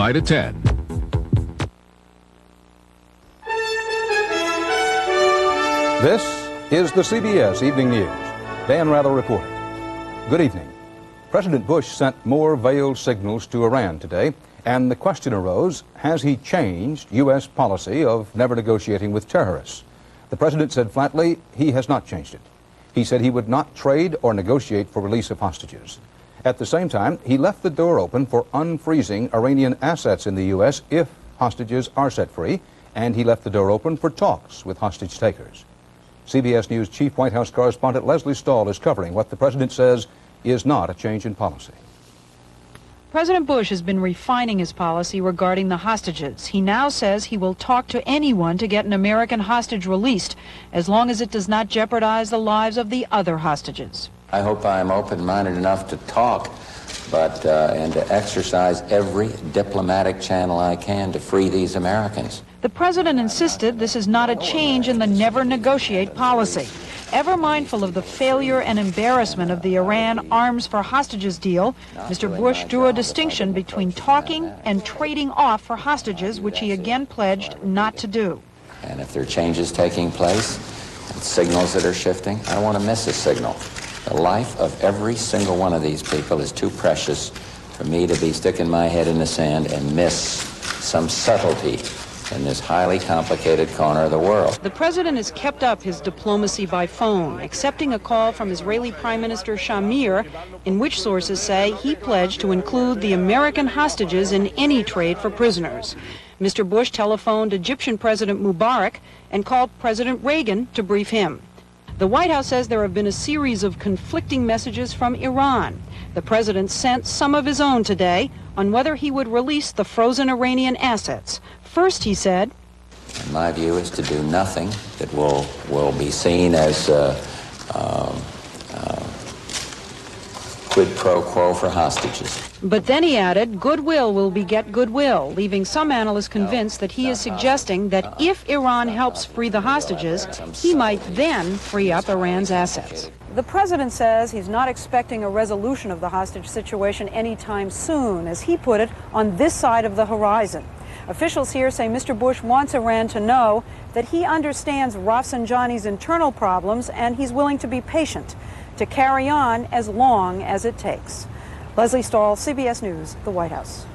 tonight at 10. This is the CBS Evening News. Dan Rather reporting. Good evening. President Bush sent more veiled signals to Iran today, and the question arose, has he changed U.S. policy of never negotiating with terrorists? The president said flatly he has not changed it. He said he would not trade or negotiate for release of hostages. At the same time, he left the door open for unfreezing Iranian assets in the U.S. if hostages are set free, and he left the door open for talks with hostage takers. CBS News Chief White House correspondent Leslie Stahl is covering what the president says is not a change in policy. President Bush has been refining his policy regarding the hostages. He now says he will talk to anyone to get an American hostage released, as long as it does not jeopardize the lives of the other hostages. I hope I am open-minded enough to talk, and to exercise every diplomatic channel I can to free these Americans. The president insisted this is not a change in the never negotiate policy. Ever mindful of the failure and embarrassment of the Iran arms for hostages deal, Mr. Bush drew a distinction between talking and trading off for hostages, which he again pledged not to do. And if there are changes taking place, and signals that are shifting, I don't want to miss a signal. The life of every single one of these people is too precious for me to be sticking my head in the sand and miss some subtlety in this highly complicated corner of the world. The president has kept up his diplomacy by phone, accepting a call from Israeli Prime Minister Shamir, in which sources say he pledged to include the American hostages in any trade for prisoners. Mr. Bush telephoned Egyptian President Mubarak and called President Reagan to brief him. The White House says there have been a series of conflicting messages from Iran. The president sent some of his own today on whether he would release the frozen Iranian assets. First, he said, and my view is to do nothing that will be seen as quid pro quo for hostages. But then he added, goodwill will beget goodwill, leaving some analysts convinced that he is suggesting that if Iran helps free the hostages, he might then free up Iran's assets. The president says he's not expecting a resolution of the hostage situation anytime soon, as he put it, on this side of the horizon. Officials here say Mr. Bush wants Iran to know that he understands Rafsanjani's internal problems and he's willing to be patient, to carry on as long as it takes. Leslie Stahl, CBS News, the White House.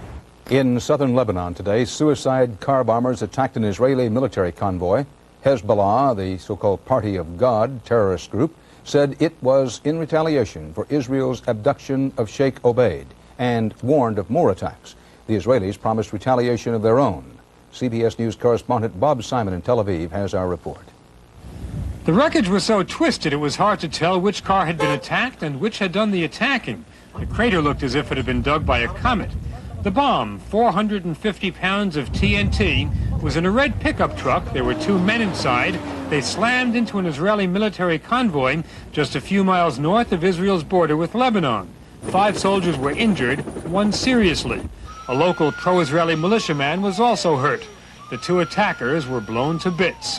In southern Lebanon today, suicide car bombers attacked an Israeli military convoy. Hezbollah, the so-called Party of God terrorist group, said it was in retaliation for Israel's abduction of Sheikh Obaid and warned of more attacks. The Israelis promised retaliation of their own. CBS News correspondent Bob Simon in Tel Aviv has our report. The wreckage was so twisted it was hard to tell which car had been attacked and which had done the attacking. The crater looked as if it had been dug by a comet. The bomb, 450 pounds of TNT, was in a red pickup truck. There were two men inside. They slammed into an Israeli military convoy just a few miles north of Israel's border with Lebanon. 5 soldiers were injured, 1 seriously. A local pro-Israeli militiaman was also hurt. The 2 attackers were blown to bits.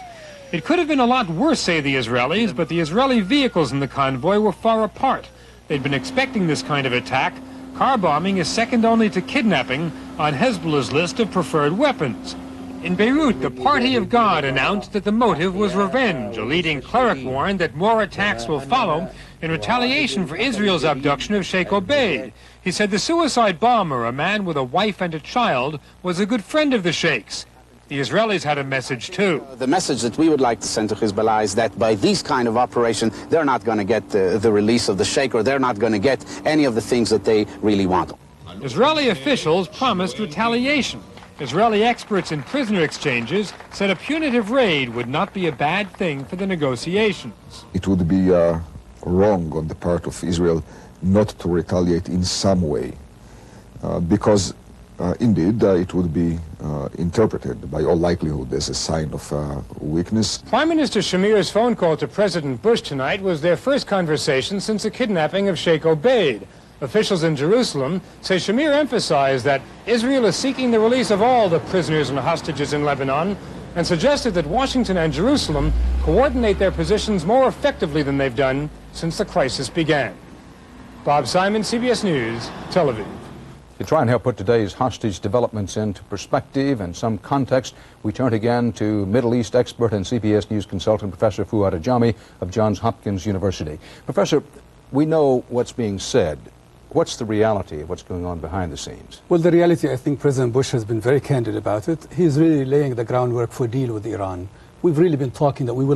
It could have been a lot worse, say the Israelis, but the Israeli vehicles in the convoy were far apart. They'd been expecting this kind of attack. Car bombing is second only to kidnapping on Hezbollah's list of preferred weapons. In Beirut, the Party of God announced that the motive was revenge. A leading cleric warned that more attacks will follow in retaliation for Israel's abduction of Sheikh Obaid. He said the suicide bomber, a man with a wife and a child, was a good friend of the Sheikh's. The Israelis had a message too. The message that we would like to send to Hezbollah is that by these kind of operation, they're not going to get the release of the Sheikh, or they're not going to get any of the things that they really want. Israeli officials promised retaliation. Israeli experts in prisoner exchanges said a punitive raid would not be a bad thing for the negotiations. It would be wrong on the part of Israel not to retaliate in some way, because indeed it would be interpreted by all likelihood as a sign of weakness. Prime Minister Shamir's phone call to President Bush tonight was their first conversation since the kidnapping of Sheikh Obaid. Officials in Jerusalem say Shamir emphasized that Israel is seeking the release of all the prisoners and hostages in Lebanon, and suggested that Washington and Jerusalem coordinate their positions more effectively than they've done since the crisis began. Bob Simon, CBS News, Tel Aviv. To try and help put today's hostage developments into perspective and some context, we turn again to Middle East expert and CBS News consultant Professor Fuad Ajami of Johns Hopkins University. Professor, we know what's being said. What's the reality of what's going on behind the scenes? Well, the reality, I think President Bush has been very candid about it. He's really laying the groundwork for a deal with Iran. We've really been talking that we will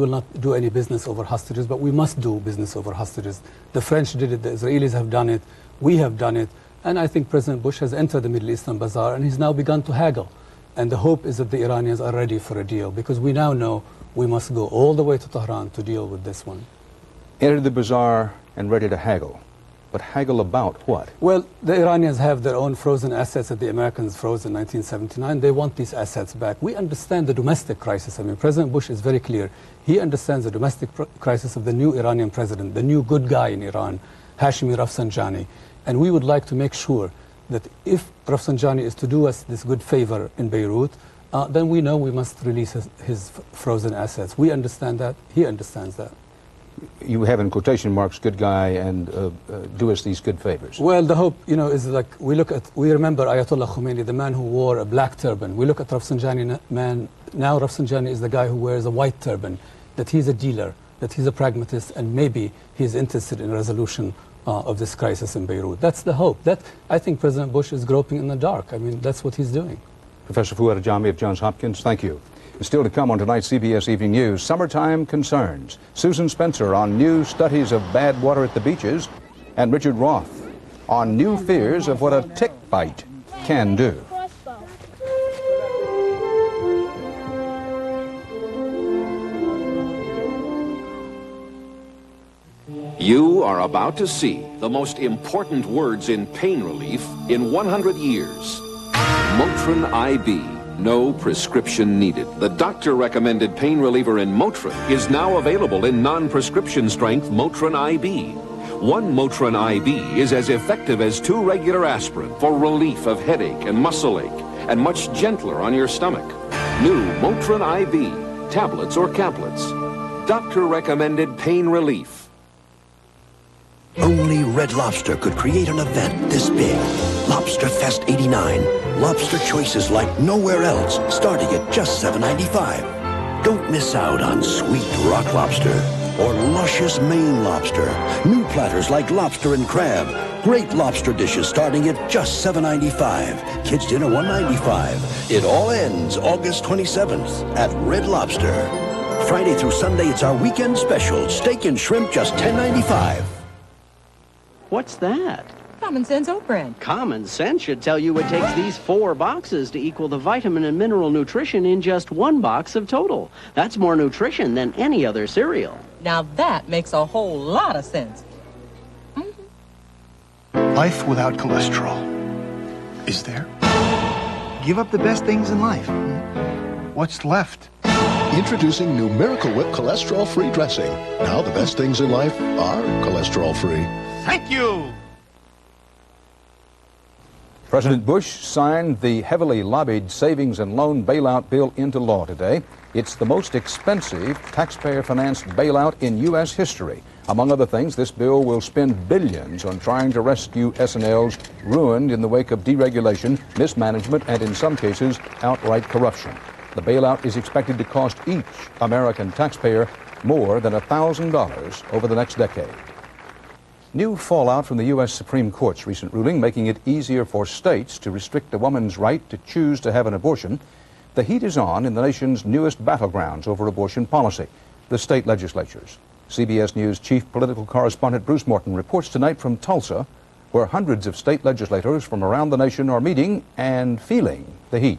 not do any business over hostages, but we must do business over hostages. The French did it, the Israelis have done it, we have done it, and I think President Bush has entered the Middle Eastern bazaar and he's now begun to haggle. And the hope is that the Iranians are ready for a deal, because we now know we must go all the way to Tehran to deal with this one. Entered the bazaar and ready to haggle. But haggle about what? Well, the Iranians have their own frozen assets that the Americans froze in 1979. They want these assets back. We understand the domestic crisis. I mean, President Bush is very clear. He understands the domestic crisis of the new Iranian president, the new good guy in Iran, Hashemi Rafsanjani. And we would like to make sure that if Rafsanjani is to do us this good favor in Beirut, then we know we must release his frozen assets. We understand that. He understands that. You have in quotation marks good guy and do us these good favors. Well, the hope, you know, is like we remember Ayatollah Khomeini, the man who wore a black turban. We look at Rafsanjani man, now Rafsanjani is the guy who wears a white turban, that he's a dealer, that he's a pragmatist, and maybe he's interested in a resolution of this crisis in Beirut. That's the hope. That, I think President Bush is groping in the dark. I mean, that's what he's doing. Professor Fuad Ajami of Johns Hopkins, thank you. And still to come on tonight's CBS Evening News, summertime concerns. Susan Spencer on new studies of bad water at the beaches, and Richard Roth on new fears of what a tick bite can do. You are about to see the most important words in pain relief in 100 years. Motrin IB. No prescription needed. The doctor-recommended pain reliever in Motrin is now available in non-prescription strength Motrin IB. One Motrin IB is as effective as 2 regular aspirin for relief of headache and muscle ache, and much gentler on your stomach. New Motrin IB, tablets or caplets. Doctor-recommended pain relief. Only Red Lobster could create an event this big. Lobster Fest 89. Lobster choices like nowhere else, starting at just $7.95. Don't miss out on sweet rock lobster or luscious Maine lobster. New platters like lobster and crab. Great lobster dishes starting at just $7.95. Kids dinner $1.95. It all ends August 27th at Red Lobster. Friday through Sunday, it's our weekend special. Steak and shrimp just $10.95. What's that? Common Sense Oat Bran. Common Sense should tell you it takes these 4 boxes to equal the vitamin and mineral nutrition in just 1 box of total. That's more nutrition than any other cereal. Now that makes a whole lot of sense. Life without cholesterol. Is there? Give up the best things in life. What's left? Introducing new Miracle Whip cholesterol-free dressing. Now the best things in life are cholesterol-free. Thank you! President Bush signed the heavily lobbied savings and loan bailout bill into law today. It's the most expensive taxpayer-financed bailout in U.S. history. Among other things, this bill will spend billions on trying to rescue S&Ls ruined in the wake of deregulation, mismanagement, and in some cases, outright corruption. The bailout is expected to cost each American taxpayer more than $1,000 over the next decade. New fallout from the U.S. Supreme Court's recent ruling making it easier for states to restrict a woman's right to choose to have an abortion. The heat is on in the nation's newest battlegrounds over abortion policy, the state legislatures. CBS News chief political correspondent Bruce Morton reports tonight from Tulsa, where hundreds of state legislators from around the nation are meeting and feeling the heat.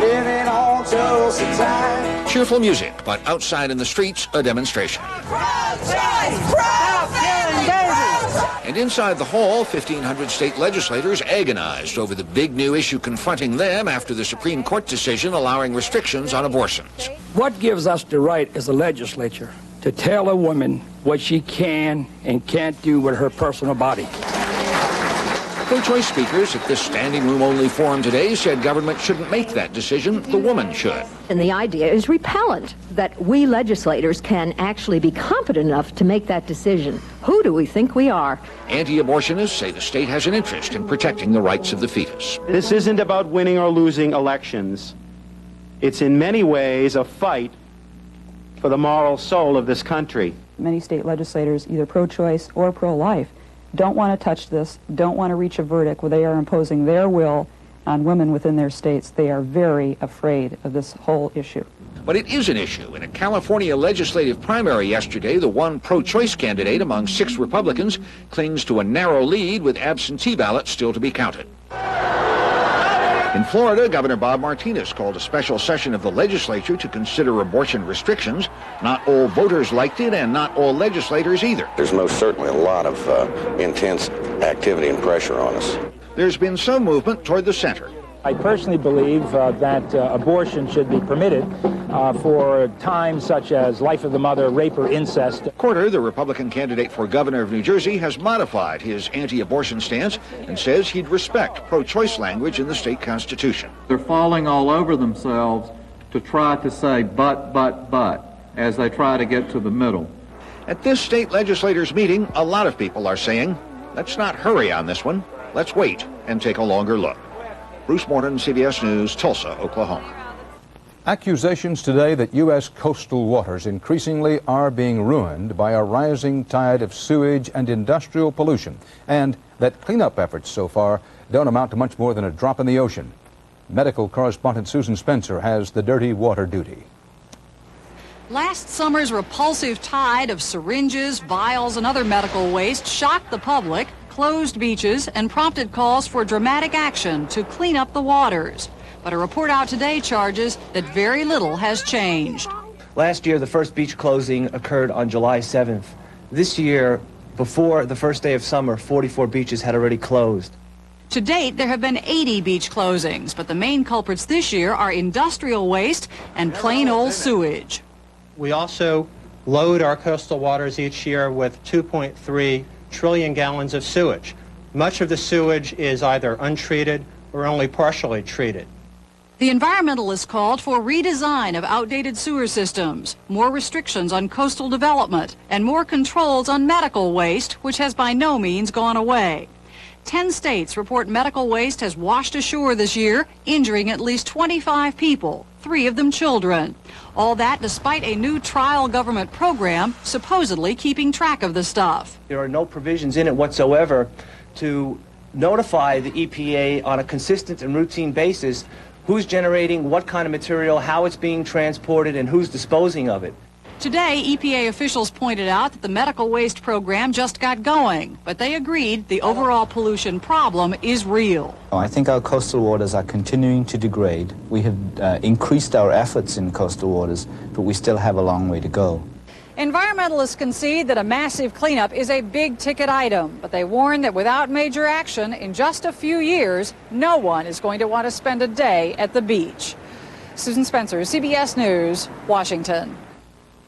Living on Tulsa time. Cheerful music, but outside in the streets, a demonstration. And inside the hall, 1,500 state legislators agonized over the big new issue confronting them after the Supreme Court decision allowing restrictions on abortions. What gives us the right as a legislature to tell a woman what she can and can't do with her personal body? Pro-choice speakers at this standing room only forum today said government shouldn't make that decision, the woman should. And the idea is repellent that we legislators can actually be competent enough to make that decision. Who do we think we are? Anti-abortionists say the state has an interest in protecting the rights of the fetus. This isn't about winning or losing elections. It's in many ways a fight for the moral soul of this country. Many state legislators, either pro-choice or pro-life, don't want to touch this, don't want to reach a verdict where they are imposing their will on women within their states. They are very afraid of this whole issue. But it is an issue. In a California legislative primary yesterday, the one pro-choice candidate among 6 Republicans clings to a narrow lead with absentee ballots still to be counted. In Florida, Governor Bob Martinez called a special session of the legislature to consider abortion restrictions. Not all voters liked it, and not all legislators either. There's most certainly a lot of intense activity and pressure on us. There's been some movement toward the center. I personally believe that abortion should be permitted for times such as life of the mother, rape, or incest. Corder, the Republican candidate for governor of New Jersey, has modified his anti-abortion stance and says he'd respect pro-choice language in the state constitution. They're falling all over themselves to try to say but, as they try to get to the middle. At this state legislators meeting, a lot of people are saying, let's not hurry on this one. Let's wait and take a longer look. Bruce Morton, CBS News, Tulsa, Oklahoma. Accusations today that U.S. coastal waters increasingly are being ruined by a rising tide of sewage and industrial pollution, and that cleanup efforts so far don't amount to much more than a drop in the ocean. Medical correspondent Susan Spencer has the dirty water duty. Last summer's repulsive tide of syringes, vials, and other medical waste shocked the public, closed beaches, and prompted calls for dramatic action to clean up the waters. But a report out today charges that very little has changed. Last year, the first beach closing occurred on July 7th. This year, before the first day of summer, 44 beaches had already closed. To date, there have been 80 beach closings, but the main culprits this year are industrial waste and plain old sewage. We also load our coastal waters each year with 2.3 trillion gallons of sewage. Much of the sewage is either untreated or only partially treated. The environmentalists called for redesign of outdated sewer systems, more restrictions on coastal development, and more controls on medical waste, which has by no means gone away. 10 states report medical waste has washed ashore this year, injuring at least 25 people, 3 of them children. All that despite a new trial government program supposedly keeping track of the stuff. There are no provisions in it whatsoever to notify the EPA on a consistent and routine basis who's generating what kind of material, how it's being transported, and who's disposing of it. Today, EPA officials pointed out that the medical waste program just got going, but they agreed the overall pollution problem is real. I think our coastal waters are continuing to degrade. We have increased our efforts in coastal waters, but we still have a long way to go. Environmentalists concede that a massive cleanup is a big-ticket item, but they warn that without major action, in just a few years, no one is going to want to spend a day at the beach. Susan Spencer, CBS News, Washington.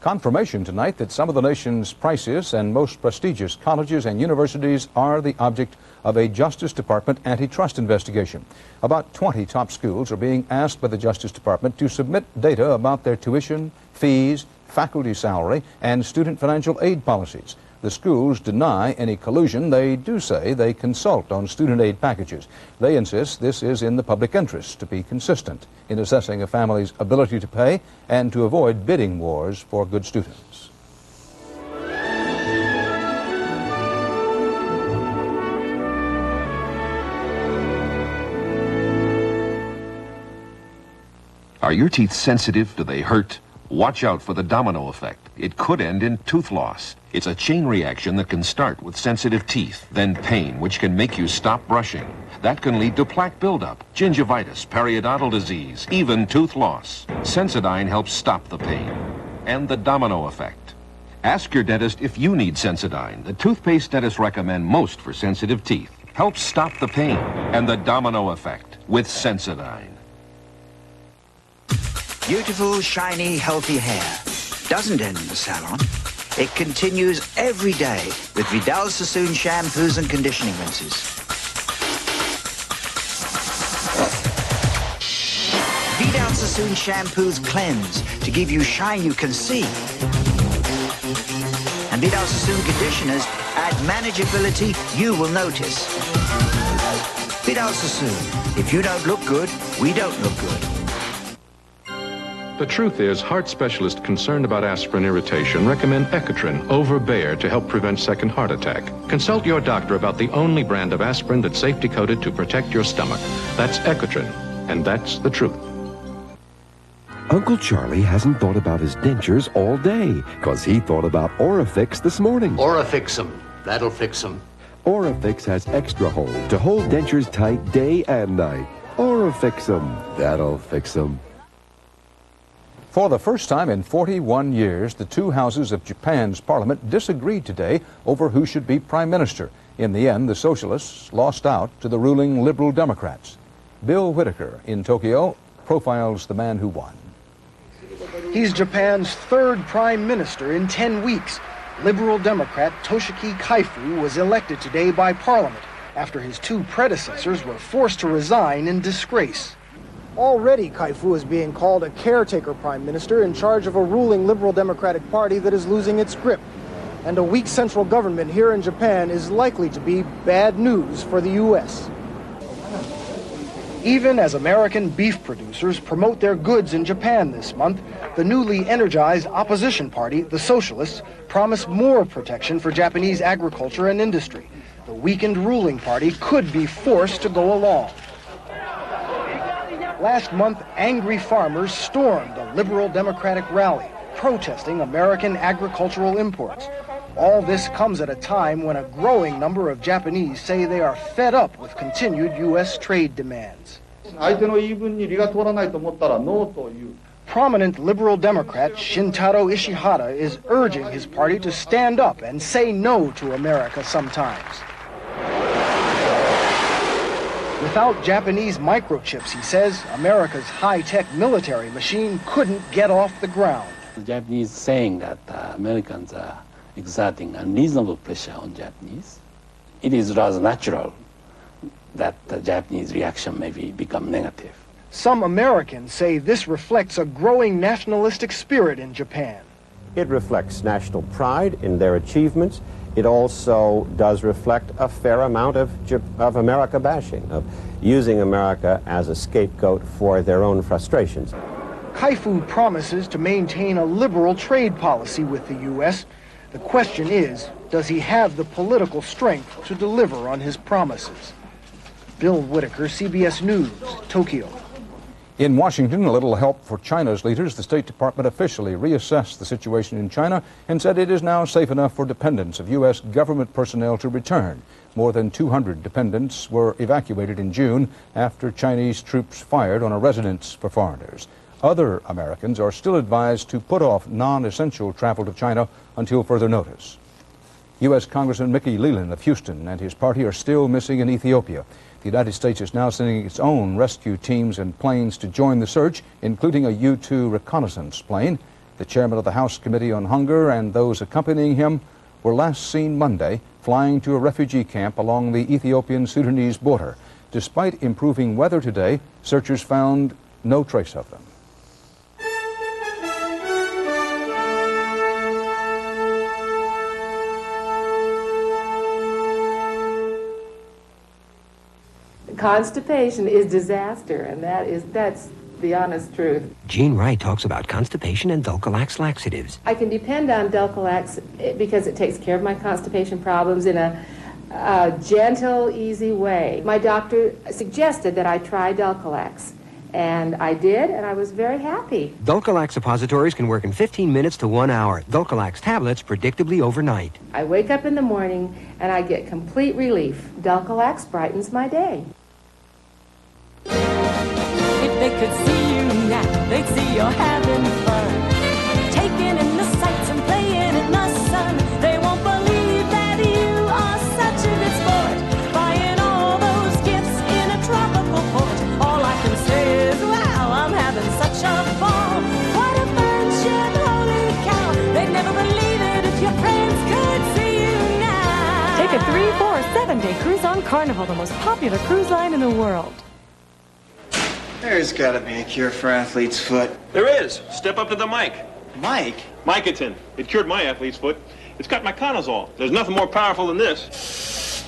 Confirmation tonight that some of the nation's priciest and most prestigious colleges and universities are the object of a Justice Department antitrust investigation. About 20 top schools are being asked by the Justice Department to submit data about their tuition, fees, faculty salary, and student financial aid policies. The schools deny any collusion. They do say they consult on student aid packages. They insist this is in the public interest to be consistent in assessing a family's ability to pay and to avoid bidding wars for good students. Are your teeth sensitive? Do they hurt? Watch out for the domino effect. It could end in tooth loss. It's a chain reaction that can start with sensitive teeth, then pain, which can make you stop brushing. That can lead to plaque buildup, gingivitis, periodontal disease, even tooth loss. Sensodyne helps stop the pain. And the domino effect. Ask your dentist if you need Sensodyne, the toothpaste dentists recommend most for sensitive teeth. Helps stop the pain and the domino effect with Sensodyne. Beautiful, shiny, healthy hair doesn't end in the salon. It continues every day with Vidal Sassoon shampoos and conditioning rinses. Sassoon shampoos cleanse to give you shine you can see. And Vidal Sassoon conditioners add manageability you will notice. Vidal Sassoon. If you don't look good, we don't look good. The truth is, heart specialists concerned about aspirin irritation recommend Ecotrin over Bayer to help prevent second heart attack. Consult your doctor about the only brand of aspirin that's safety coated to protect your stomach. That's Ecotrin, and that's the truth. Uncle Charlie hasn't thought about his dentures all day, because he thought about Orifix this morning. Orifix 'em. That'll fix 'em. Orifix has extra hold to hold dentures tight day and night. Orifix 'em. That'll fix 'em. For the first time in 41 years, the two houses of Japan's parliament disagreed today over who should be prime minister. In the end, the socialists lost out to the ruling Liberal Democrats. Bill Whitaker in Tokyo profiles the man who won. He's Japan's third prime minister in 10 weeks. Liberal Democrat Toshiki Kaifu was elected today by parliament after his two predecessors were forced to resign in disgrace. Already, Kaifu is being called a caretaker prime minister in charge of a ruling Liberal Democratic Party that is losing its grip. And a weak central government here in Japan is likely to be bad news for the U.S. Even as American beef producers promote their goods in Japan this month, the newly energized opposition party, the Socialists, promise more protection for Japanese agriculture and industry. The weakened ruling party could be forced to go along. Last month, angry farmers stormed a Liberal Democratic rally, protesting American agricultural imports. All this comes at a time when a growing number of Japanese say they are fed up with continued U.S. trade demands. Prominent Liberal Democrat Shintaro Ishihara is urging his party to stand up and say no to America sometimes. Without Japanese microchips, he says, America's high-tech military machine couldn't get off the ground. The Japanese saying that Americans are exerting unreasonable pressure on Japanese. It is rather natural that the Japanese reaction may become negative. Some Americans say this reflects a growing nationalistic spirit in Japan. It reflects national pride in their achievements. It also does reflect a fair amount of America bashing, of using America as a scapegoat for their own frustrations. Kaifu promises to maintain a liberal trade policy with the U.S. The question is, does he have the political strength to deliver on his promises? Bill Whitaker, CBS News, Tokyo. In Washington, a little help for China's leaders. The State Department officially reassessed the situation in China and said it is now safe enough for dependents of U.S. government personnel to return. More than 200 dependents were evacuated in June after Chinese troops fired on a residence for foreigners. Other Americans are still advised to put off non-essential travel to China until further notice. U.S. Congressman Mickey Leland of Houston and his party are still missing in Ethiopia. The United States is now sending its own rescue teams and planes to join the search, including a U-2 reconnaissance plane. The chairman of the House Committee on Hunger and those accompanying him were last seen Monday flying to a refugee camp along the Ethiopian-Sudanese border. Despite improving weather today, searchers found no trace of them. Constipation is disaster, and that's the honest truth. Jean Wright talks about constipation and Dulcolax laxatives. I can depend on Dulcolax because it takes care of my constipation problems in a gentle, easy way. My doctor suggested that I try Dulcolax, and I did, and I was very happy. Dulcolax suppositories can work in 15 minutes to 1 hour. Dulcolax tablets predictably overnight. I wake up in the morning, and I get complete relief. Dulcolax brightens my day. If they could see you now, they'd see you're having fun. Taking in the sights and playing in the sun. They won't believe that you are such a good sport. Buying all those gifts in a tropical port. All I can say is, wow, I'm having such a ball. What a friendship, holy cow. They'd never believe it if your friends could see you now. Take a 3, 4, 7-day cruise on Carnival, the most popular cruise line in the world. There's got to be a cure for athlete's foot. There is. Step up to the mic. Mike? Micotin. It cured my athlete's foot. It's got miconazole. There's nothing more powerful than this.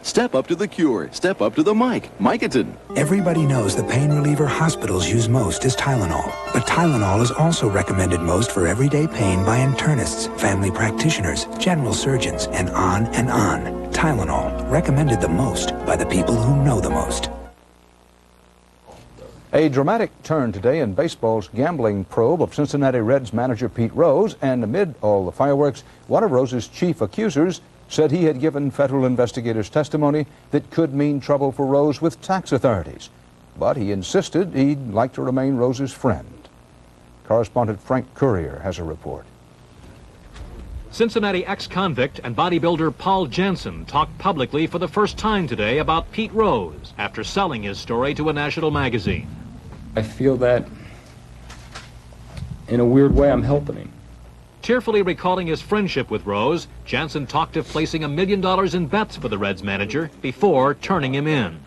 Step up to the cure. Step up to the mic. Micotin. Everybody knows the pain reliever hospitals use most is Tylenol. But Tylenol is also recommended most for everyday pain by internists, family practitioners, general surgeons, and on and on. Tylenol, recommended the most by the people who know the most. A dramatic turn today in baseball's gambling probe of Cincinnati Reds manager Pete Rose, and amid all the fireworks, one of Rose's chief accusers said he had given federal investigators testimony that could mean trouble for Rose with tax authorities. But he insisted he'd like to remain Rose's friend. Correspondent Frank Courier has a report. Cincinnati ex-convict and bodybuilder Paul Jansen talked publicly for the first time today about Pete Rose after selling his story to a national magazine. I feel that, in a weird way, I'm helping him. Tearfully recalling his friendship with Rose, Jansen talked of placing $1 million in bets for the Reds manager before turning him in.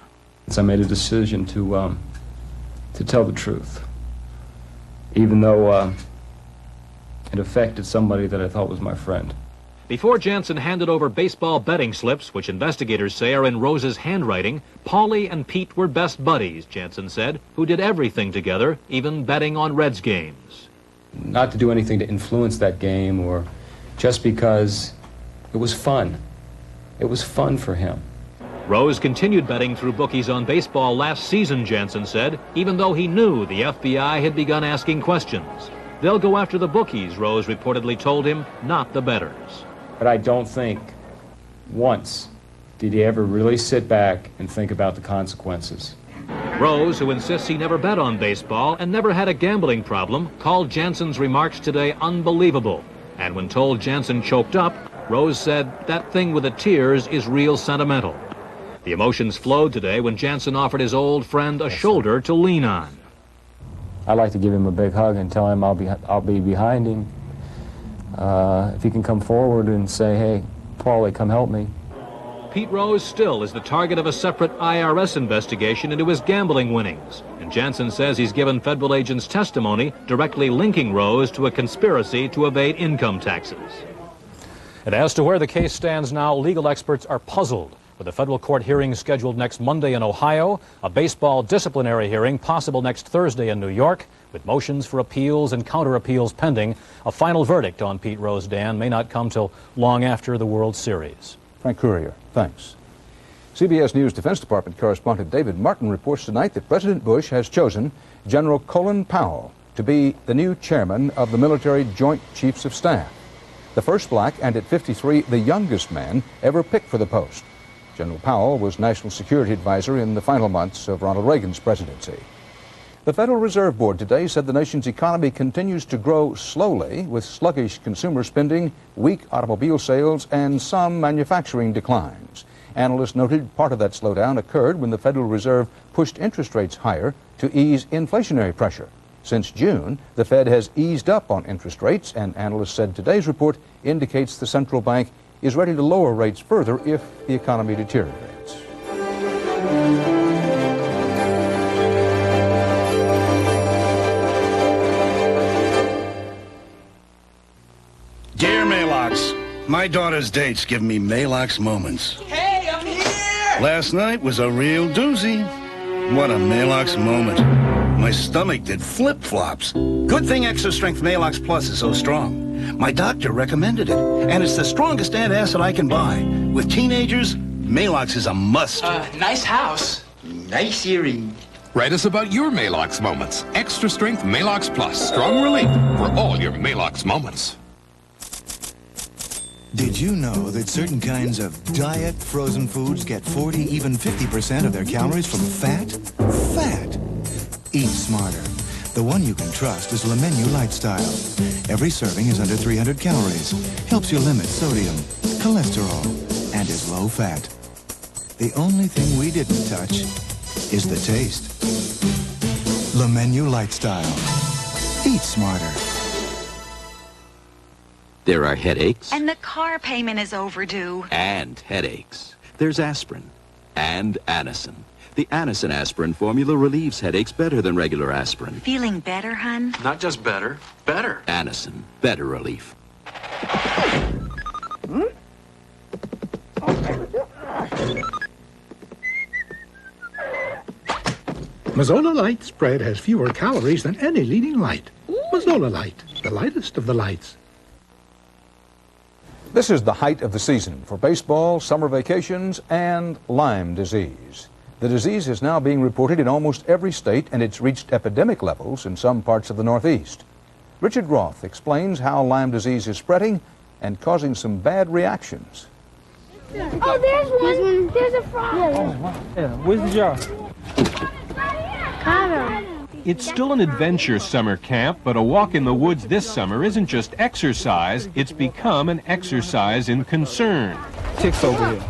I made a decision to tell the truth, even though it affected somebody that I thought was my friend. Before Jansen handed over baseball betting slips, which investigators say are in Rose's handwriting, Paulie and Pete were best buddies, Jansen said, who did everything together, even betting on Reds games. Not to do anything to influence that game, or just because it was fun. It was fun for him. Rose continued betting through bookies on baseball last season, Jansen said, even though he knew the FBI had begun asking questions. They'll go after the bookies, Rose reportedly told him, not the bettors. But I don't think once did he ever really sit back and think about the consequences. Rose, who insists he never bet on baseball and never had a gambling problem, called Jansen's remarks today unbelievable. And when told Jansen choked up, Rose said, "That thing with the tears is real sentimental." The emotions flowed today when Jansen offered his old friend a shoulder to lean on. I'd like to give him a big hug and tell him I'll be behind him. If he can come forward and say, "Hey, Paulie, come help me." Pete Rose still is the target of a separate IRS investigation into his gambling winnings. And Jansen says he's given federal agents testimony directly linking Rose to a conspiracy to evade income taxes. And as to where the case stands now, legal experts are puzzled. With a federal court hearing scheduled next Monday in Ohio, a baseball disciplinary hearing possible next Thursday in New York, with motions for appeals and counter-appeals pending, a final verdict on Pete Rose, Dan, may not come till long after the World Series. Frank Courier, thanks. CBS News Defense Department correspondent David Martin reports tonight that President Bush has chosen General Colin Powell to be the new chairman of the Military Joint Chiefs of Staff. The first black, and at 53, the youngest man ever picked for the post. General Powell was National Security Advisor in the final months of Ronald Reagan's presidency. The Federal Reserve Board today said the nation's economy continues to grow slowly, with sluggish consumer spending, weak automobile sales, and some manufacturing declines. Analysts noted part of that slowdown occurred when the Federal Reserve pushed interest rates higher to ease inflationary pressure. Since June, the Fed has eased up on interest rates, and analysts said today's report indicates the central bank is ready to lower rates further if the economy deteriorates. Dear Malox, my daughter's date's giving me Malox moments. Hey, I'm here! Last night was a real doozy. What a Malox moment. My stomach did flip-flops. Good thing Extra Strength Malox Plus is so strong. My doctor recommended it, and it's the strongest antacid I can buy. With teenagers, Malox is a must. Nice house. Nice earring. Write us about your Malox moments. Extra Strength Malox Plus. Strong relief for all your Malox moments. Did you know that certain kinds of diet frozen foods get 40, even 50% of their calories from fat? Fat. Eat smarter. The one you can trust is Le Menu Lifestyle. Every serving is under 300 calories, helps you limit sodium, cholesterol, and is low fat. The only thing we didn't touch is the taste. Le Menu Lifestyle. Eat smarter. There are headaches. And the car payment is overdue. And headaches. There's aspirin. And Anacin. The Anacin aspirin formula relieves headaches better than regular aspirin. Feeling better, hun? Not just better, better. Anacin, better relief. Mazola Light spread has fewer calories than any leading light. Mazola Light, the lightest of the lights. This is the height of the season for baseball, summer vacations, and Lyme disease. The disease is now being reported in almost every state, and it's reached epidemic levels in some parts of the Northeast. Richard Roth explains how Lyme disease is spreading and causing some bad reactions. Oh, there's one. There's a frog. Yeah, where's the jar? It's still an adventure summer camp, but a walk in the woods this summer isn't just exercise, it's become an exercise in concern. Ticks over here.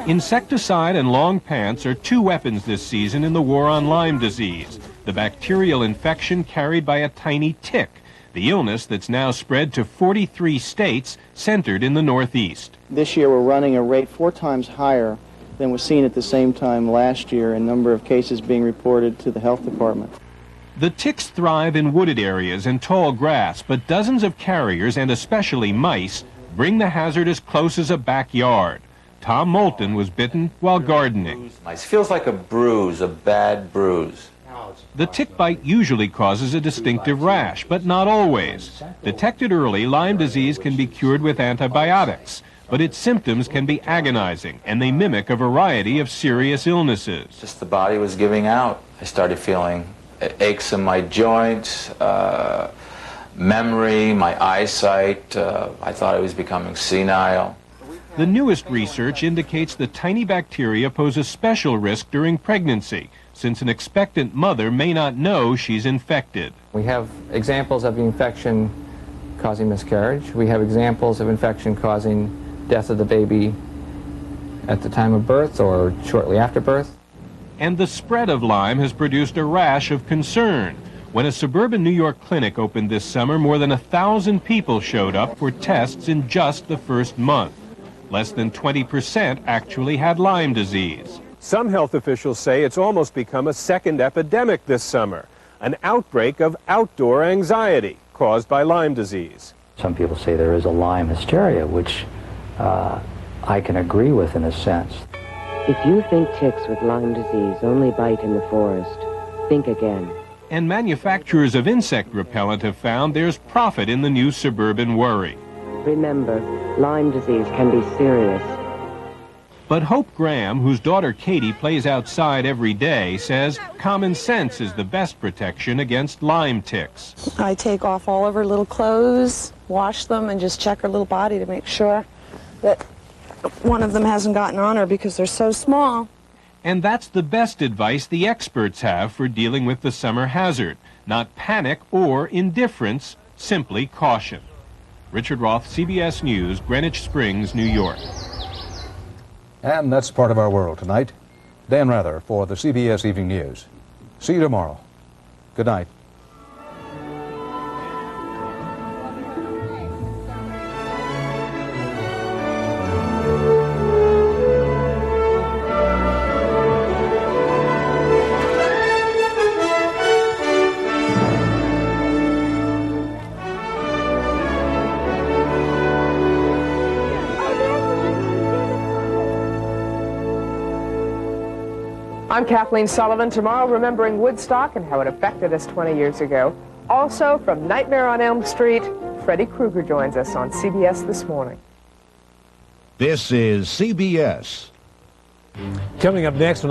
Insecticide and long pants are two weapons this season in the war on Lyme disease, the bacterial infection carried by a tiny tick, the illness that's now spread to 43 states centered in the Northeast. This year we're running a rate 4 times higher than was seen at the same time last year in number of cases being reported to the health department. The ticks thrive in wooded areas and tall grass, but dozens of carriers, and especially mice, bring the hazard as close as a backyard. Tom Moulton was bitten while gardening. It feels like a bruise, a bad bruise. The tick bite usually causes a distinctive rash, but not always. Detected early, Lyme disease can be cured with antibiotics, but its symptoms can be agonizing, and they mimic a variety of serious illnesses. Just the body was giving out. I started feeling aches in my joints, memory, my eyesight. I thought I was becoming senile. The newest research indicates the tiny bacteria pose a special risk during pregnancy, since an expectant mother may not know she's infected. We have examples of the infection causing miscarriage. We have examples of infection causing death of the baby at the time of birth or shortly after birth. And the spread of Lyme has produced a rash of concern. When a suburban New York clinic opened this summer, more than 1,000 people showed up for tests in just the first month. Less than 20% actually had Lyme disease. Some health officials say it's almost become a second epidemic this summer, an outbreak of outdoor anxiety caused by Lyme disease. Some people say there is a Lyme hysteria, which I can agree with in a sense. If you think ticks with Lyme disease only bite in the forest, think again. And manufacturers of insect repellent have found there's profit in the new suburban worry. Remember, Lyme disease can be serious. But Hope Graham, whose daughter Katie plays outside every day, says common sense is the best protection against Lyme ticks. I take off all of her little clothes, wash them, and just check her little body to make sure that one of them hasn't gotten on her because they're so small. And that's the best advice the experts have for dealing with the summer hazard. Not panic or indifference, simply caution. Richard Roth, CBS News, Greenwich Springs, New York. And that's part of our world tonight. Dan Rather for the CBS Evening News. See you tomorrow. Good night. I'm Kathleen Sullivan. Tomorrow, remembering Woodstock and how it affected us 20 years ago. Also, from Nightmare on Elm Street, Freddy Krueger joins us on CBS This Morning. This is CBS. Coming up next,